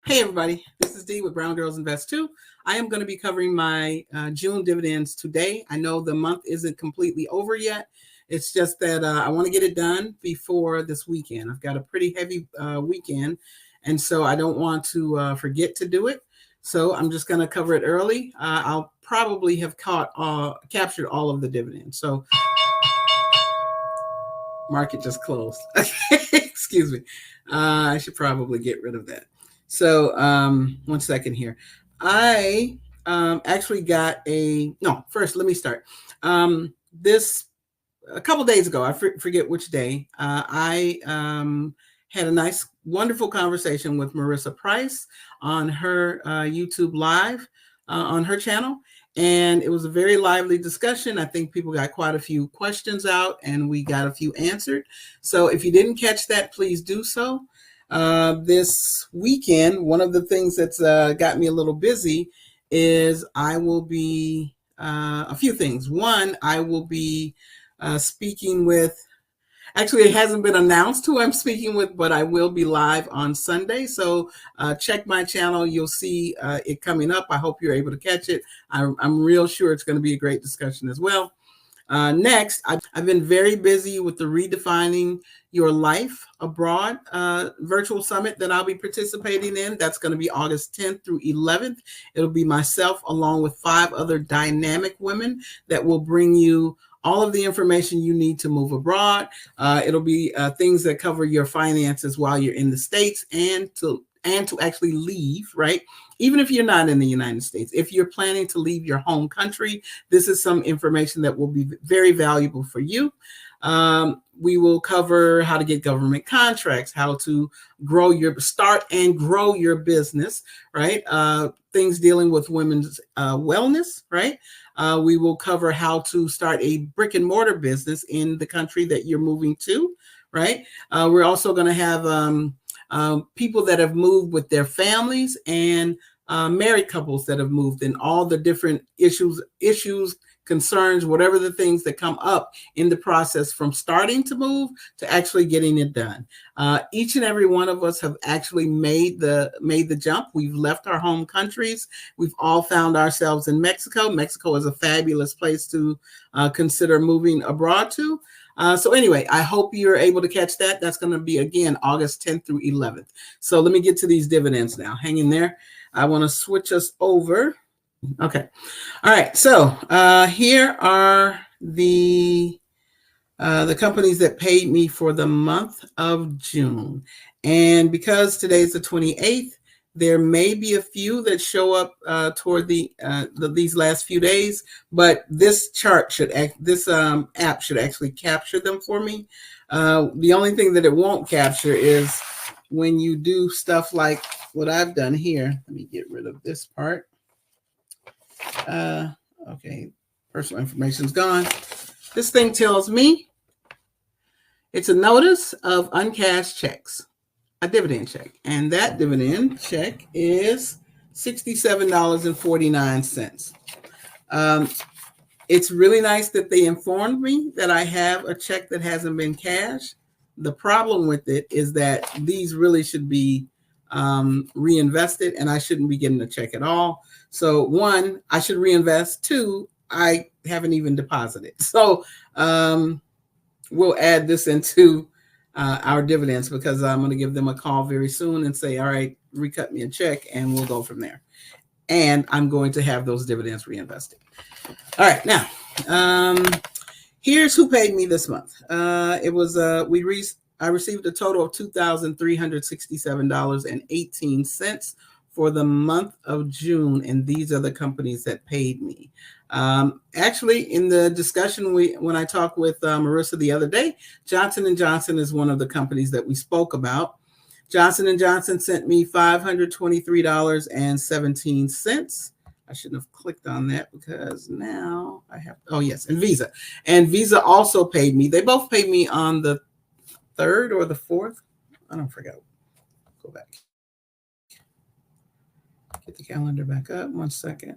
Hey everybody, this is Dee with Brown Girls Invest 2. I am going to be covering my June dividends today. I know the month isn't completely over yet. It's just that I want to get it done before this weekend. I've got a pretty heavy weekend, and so I don't want to forget to do it. So I'm just going to cover it early. I'll probably have captured all of the dividends. So market just closed. Excuse me. I should probably get rid of that. So 1 second here. I actually got first let me start. This a couple days ago, I forget which day, I had a nice, wonderful conversation with Marissa Price on her YouTube Live on her channel. And it was a very lively discussion. I think people got quite a few questions out and we got a few answered. So if you didn't catch that, please do so. This weekend, one of the things that's got me a little busy is I will be a few things. One, I will be speaking with, actually it hasn't been announced who I'm speaking with, but I will be live on Sunday. So check my channel. You'll see it coming up. I hope you're able to catch it. I'm real sure it's going to be a great discussion as well. Next, I've been very busy with the Redefining Your Life Abroad virtual summit that I'll be participating in. That's going to be August 10th through 11th. It'll be myself along with 5 other dynamic women that will bring you all of the information you need to move abroad. It'll be things that cover your finances while you're in the States and to actually leave, right? Even if you're not in the United States, if you're planning to leave your home country, this is some information that will be very valuable for you. We will cover how to get government contracts, how to start and grow your business, right? Things dealing with women's wellness, right? We will cover how to start a brick and mortar business in the country that you're moving to, right? We're also going to have people that have moved with their families and married couples that have moved, and all the different issues, concerns, whatever the things that come up in the process from starting to move to actually getting it done. Each and every one of us have actually made the jump. We've left our home countries. We've all found ourselves in Mexico. Mexico is a fabulous place to consider moving abroad to. So anyway, I hope you're able to catch that. That's going to be, again, August 10th through 11th. So let me get to these dividends now. Hang in there. I want to switch us over. Okay. All right. So here are the companies that paid me for the month of June. And because today's the 28th, there may be a few that show up toward these last few days, but this app should actually capture them for me. The only thing that it won't capture is when you do stuff like what I've done here. Let me get rid of this part. Okay, personal information is gone. This thing tells me it's a notice of uncashed checks, a dividend check, and that dividend check is $67.49. It's really nice that they informed me that I have a check that hasn't been cashed. The problem with it is that these really should be reinvested, and I shouldn't be getting a check at all. So 1, I should reinvest. 2, I haven't even deposited. So we'll add this into our dividends, because I'm going to give them a call very soon and say, all right, recut me a check, and we'll go from there. And I'm going to have those dividends reinvested. All right, now here's who paid me this month. It was I received a total of $2,367.18 for the month of June, and these are the companies that paid me. Actually, in the discussion when I talked with Marissa the other day, Johnson & Johnson is one of the companies that we spoke about. Johnson & Johnson sent me $523.17. I shouldn't have clicked on that because now I have, oh yes, and Visa. And Visa also paid me. They both paid me on the 3rd or the 4th. I don't forget. Go back. Get the calendar back up. 1 second.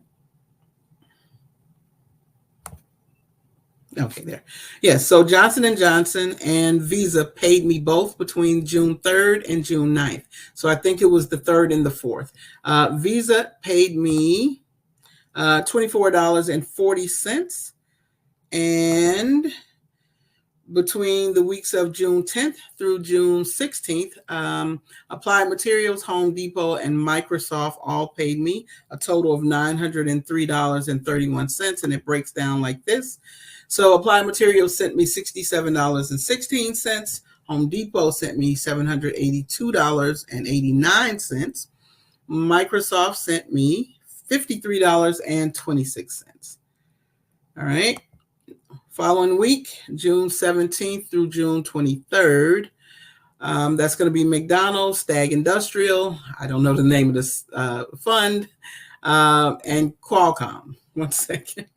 Okay, there. Yes, so Johnson & Johnson and Visa paid me both between June 3rd and June 9th. So I think it was the 3rd and the 4th. Visa paid me $24.40. And between the weeks of June 10th through June 16th, Applied Materials, Home Depot, and Microsoft all paid me a total of $903.31. And it breaks down like this. So Applied Materials sent me $67.16. Home Depot sent me $782.89. Microsoft sent me $53.26. All right. Following week, June 17th through June 23rd. That's going to be McDonald's, Stag Industrial. I don't know the name of this fund. And Qualcomm. One second.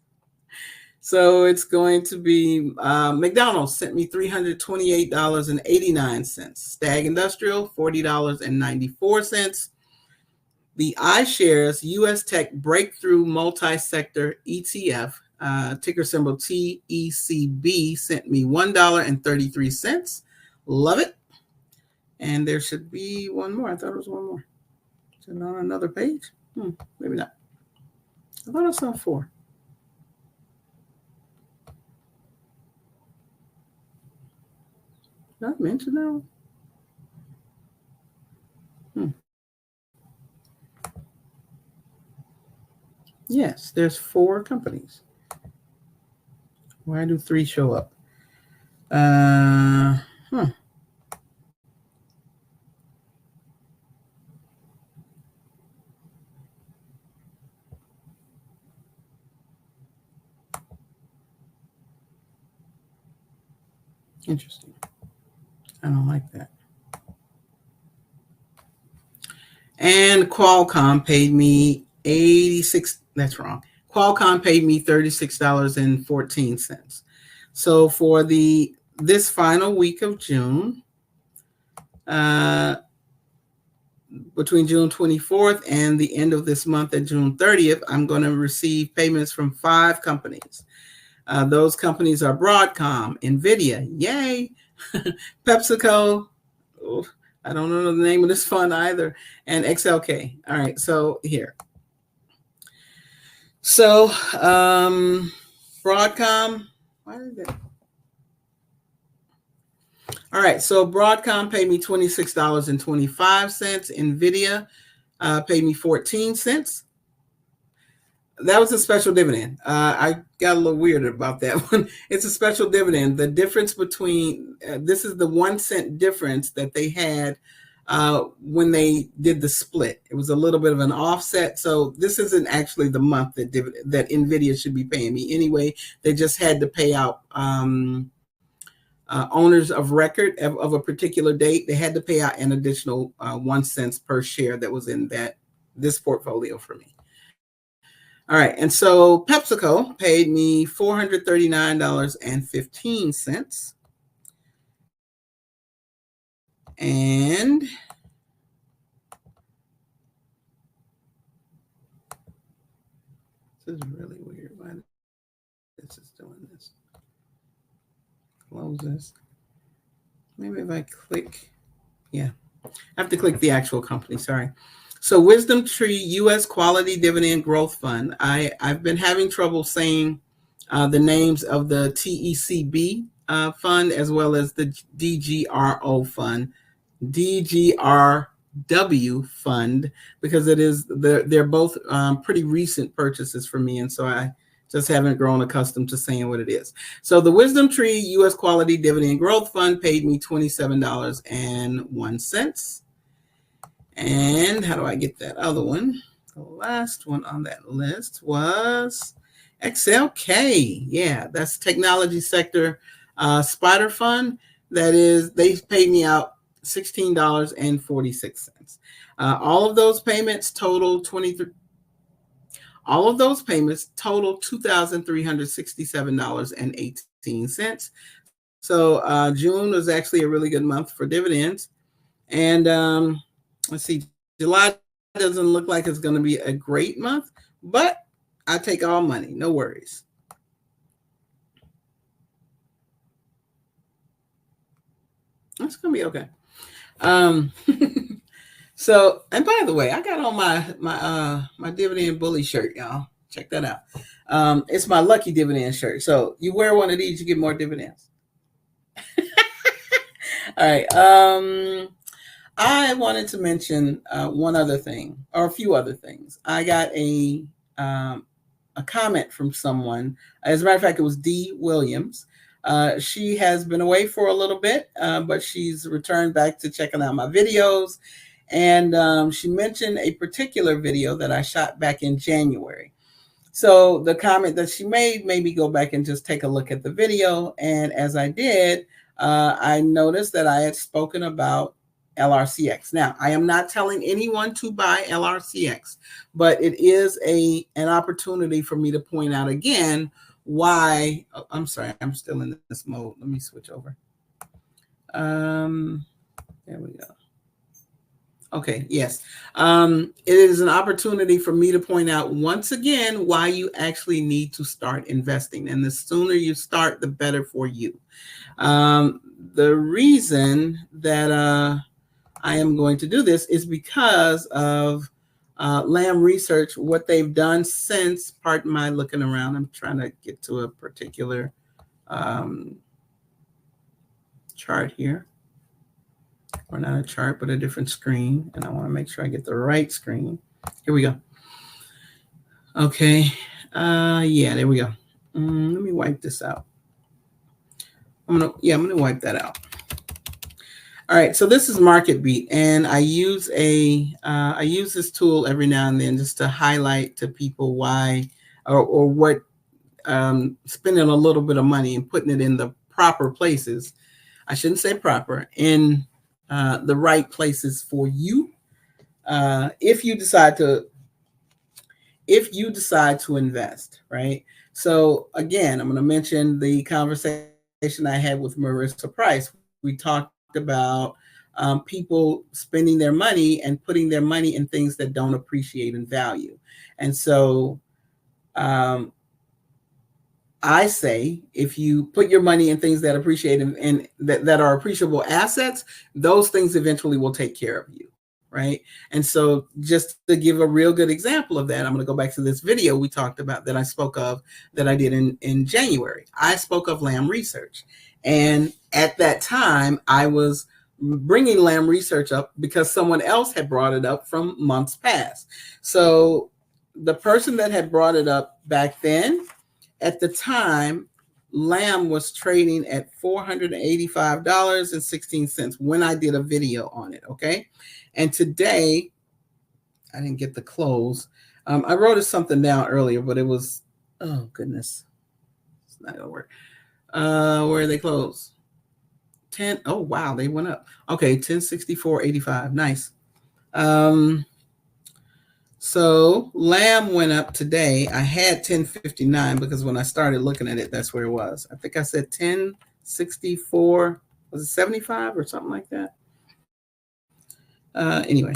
So it's going to be McDonald's sent me $328.89. Stag Industrial, $40.94. The iShares US Tech Breakthrough Multi-Sector ETF, ticker symbol TECB, sent me $1.33. Love it. And there should be one more. I thought it was one more. Is it on another page? Maybe not. I thought I saw 4. Did I mention that one? Yes, there's 4 companies. Why do 3 show up? Interesting. I don't like that. And Qualcomm paid me 86. That's wrong. Qualcomm paid me $36.14. So for this final week of June, between June 24th and the end of this month at June 30th, I'm going to receive payments from 5 companies. Those companies are Broadcom, NVIDIA, yay, PepsiCo, I don't know the name of this fund either, and XLK. All right, so here. So Broadcom, why did that? All right, so Broadcom paid me $26.25. NVIDIA paid me 14 cents. That was a special dividend. I got a little weird about that one. It's a special dividend. The difference between, this is the 1 cent difference that they had when they did the split. It was a little bit of an offset. So this isn't actually the month that NVIDIA should be paying me anyway. They just had to pay out owners of record of a particular date. They had to pay out an additional 1 cent per share that was in this portfolio for me. All right, and so PepsiCo paid me $439.15. And this is really weird. Why this is doing this? Close this. Maybe if I click, yeah, I have to click the actual company, sorry. So Wisdom Tree U.S. Quality Dividend Growth Fund. I've been having trouble saying the names of the TECB fund as well as the DGRO fund, DGRW fund, because they're both pretty recent purchases for me, and so I just haven't grown accustomed to saying what it is. So the Wisdom Tree U.S. Quality Dividend Growth Fund paid me $27.01. And how do I get that other one? The last one on that list was XLK. Yeah, that's technology sector spider fund. That is, they paid me out $16.46. All of those payments total $2,367.18. So June was actually a really good month for dividends. And let's see, July doesn't look like it's going to be a great month, but I take all money, no worries. That's gonna be okay. Um, so, and by the way, I got on my dividend bully shirt, y'all. Check that out. It's my lucky dividend shirt. So you wear one of these, you get more dividends. All right. I wanted to mention one other thing, or a few other things. I got um, a comment from someone. As a matter of fact, it was D. Williams. She has been away for a little bit, but she's returned back to checking out my videos. And she mentioned a particular video that I shot back in January. So the comment that she made me go back and just take a look at the video. And as I did, I noticed that I had spoken about LRCX. Now, I am not telling anyone to buy LRCX, but it is an opportunity for me to point out again why. Oh, I'm sorry, I'm still in this mode. Let me switch over. There we go. Okay, yes. It is an opportunity for me to point out once again why you actually need to start investing. And the sooner you start, the better for you. The reason that I am going to do this is because of Lamb Research, what they've done since, pardon my looking around, I'm trying to get to a particular chart here. Or not a chart, but a different screen. And I want to make sure I get the right screen. Here we go. Okay. Yeah, there we go. Let me wipe this out. I'm gonna wipe that out. All right, so this is Market Beat, and I use this tool every now and then just to highlight to people why or what spending a little bit of money and putting it in the proper places. I shouldn't say proper, in the right places for you. If you decide to invest, right? So again, I'm going to mention the conversation I had with Marissa Price. We talked about people spending their money and putting their money in things that don't appreciate in value. And so I say, if you put your money in things that appreciate and that are appreciable assets, those things eventually will take care of you, right? And so just to give a real good example of that, I'm going to go back to this video we talked about that I spoke of that I did in January. I spoke of Lamb Research. And at that time, I was bringing Lamb Research up because someone else had brought it up from months past. So the person that had brought it up back then, at the time, Lamb was trading at $485.16 when I did a video on it, okay? And today, I didn't get the close. I wrote something down earlier, but it was, oh, goodness. It's not going to work. Where are they closed? 10. Oh, wow, they went up. Okay, 1064.85. Nice. So Lamb went up today. I had 1059 because when I started looking at it, that's where it was. I think I said 1064. Was it 75 or something like that? Anyway,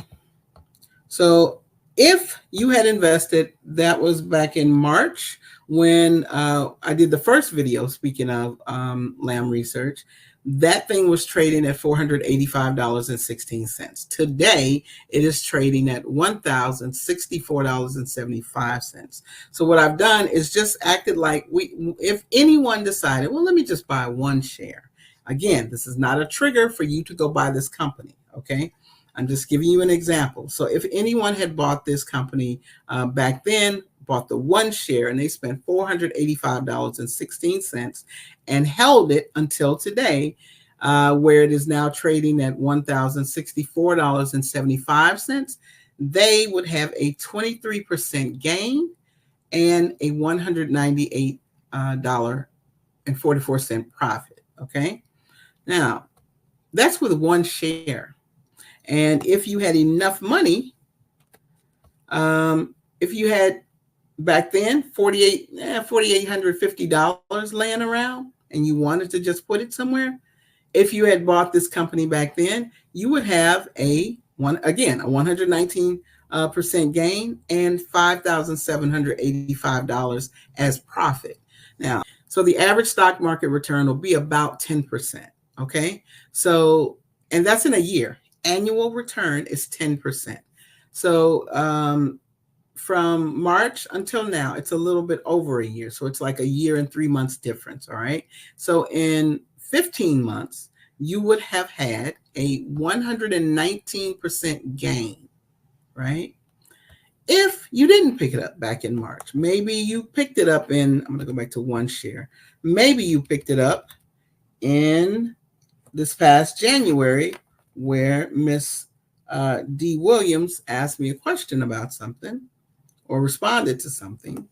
so if you had invested, that was back in March when I did the first video, speaking of Lamb Research. That thing was trading at $485.16. Today, it is trading at $1,064.75. So what I've done is just acted like if anyone decided, well, let me just buy one share. Again, this is not a trigger for you to go buy this company, okay? I'm just giving you an example. So if anyone had bought this company back then, bought the one share, and they spent $485.16 and held it until today, where it is now trading at $1,064.75, they would have a 23% gain and a $198.44 profit, okay? Now, that's with one share. And if you had enough money, if you had back then $4,850 laying around and you wanted to just put it somewhere, if you had bought this company back then, you would have a 119% gain and $5,785 as profit. Now, so the average stock market return will be about 10%. Okay. So, and that's in a year. Annual return is 10%. So, from March until now, it's a little bit over a year. So it's like a year and 3 months difference. All right. So in 15 months, you would have had a 119% gain, right? If you didn't pick it up back in March, maybe you picked it up in, I'm going to go back to one share. Maybe you picked it up in this past January, where Miss D. Williams asked me a question about something or responded to something.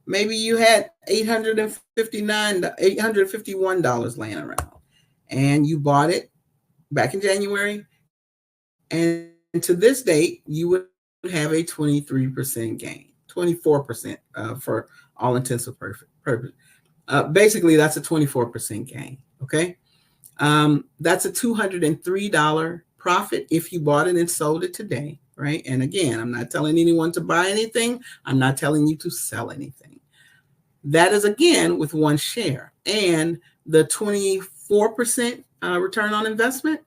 Maybe you had $851 laying around, and you bought it back in January, and to this date, you would have a 23% gain, 24% for all intents and purpose. Basically, that's a 24% gain. Okay. That's a $203 profit if you bought it and sold it today, right? And again, I'm not telling anyone to buy anything. I'm not telling you to sell anything. That is again with one share. And the 24% return on investment,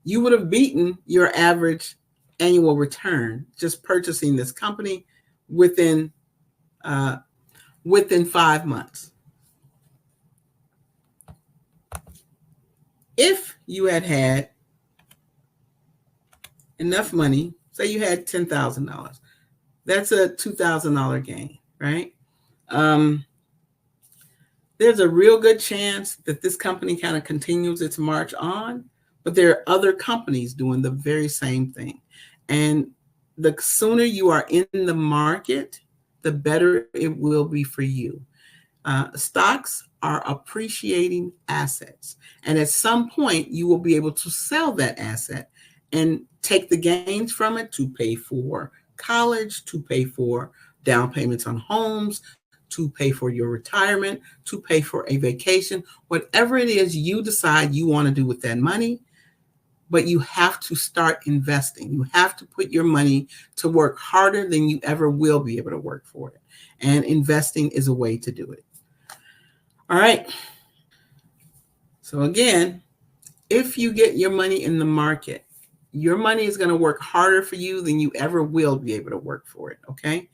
you would have beaten your average annual return just purchasing this company within 5 months. If you had enough money, say you had $10,000, that's a $2,000 gain, right? There's a real good chance that this company kind of continues its march on, but there are other companies doing the very same thing. And the sooner you are in the market, the better it will be for you. Stocks are appreciating assets. And at some point, you will be able to sell that asset and take the gains from it to pay for college, to pay for down payments on homes, to pay for your retirement, to pay for a vacation, whatever it is you decide you want to do with that money. But you have to start investing. You have to put your money to work harder than you ever will be able to work for it. And investing is a way to do it. All right. So again, if you get your money in the market, your money is going to work harder for you than you ever will be able to work for it. Okay.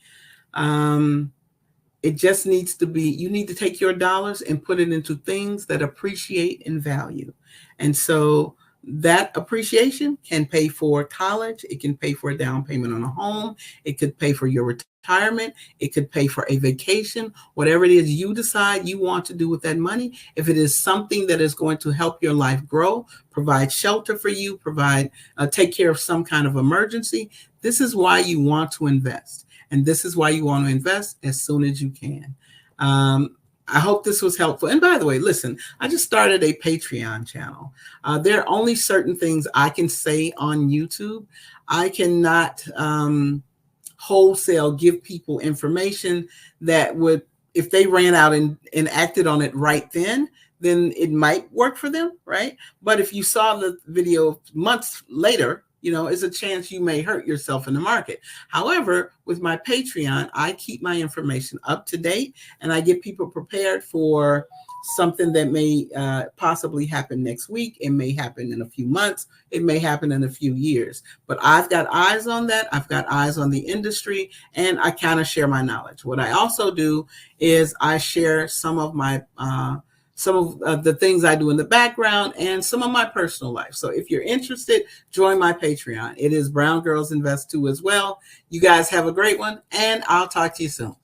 It just needs to be, you need to take your dollars and put it into things that appreciate in value. And so that appreciation can pay for college. It can pay for a down payment on a home. It could pay for your retirement. It could pay for a vacation, whatever it is you decide you want to do with that money. If it is something that is going to help your life grow, provide shelter for you, take care of some kind of emergency, this is why you want to invest. And this is why you want to invest as soon as you can. I hope this was helpful. And by the way, listen, I just started a Patreon channel. There are only certain things I can say on YouTube. I cannot wholesale give people information that would, if they ran out and acted on it right then it might work for them, right? But if you saw the video months later, it's a chance you may hurt yourself in the market. However, with my Patreon, I keep my information up to date and I get people prepared for something that may possibly happen next week. It may happen in a few months. It may happen in a few years. But I've got eyes on that. I've got eyes on the industry, and I kind of share my knowledge. What I also do is I share some of the things I do in the background and some of my personal life. So if you're interested, join my Patreon. It is Brown Girls Invest Too as well. You guys have a great one, and I'll talk to you soon.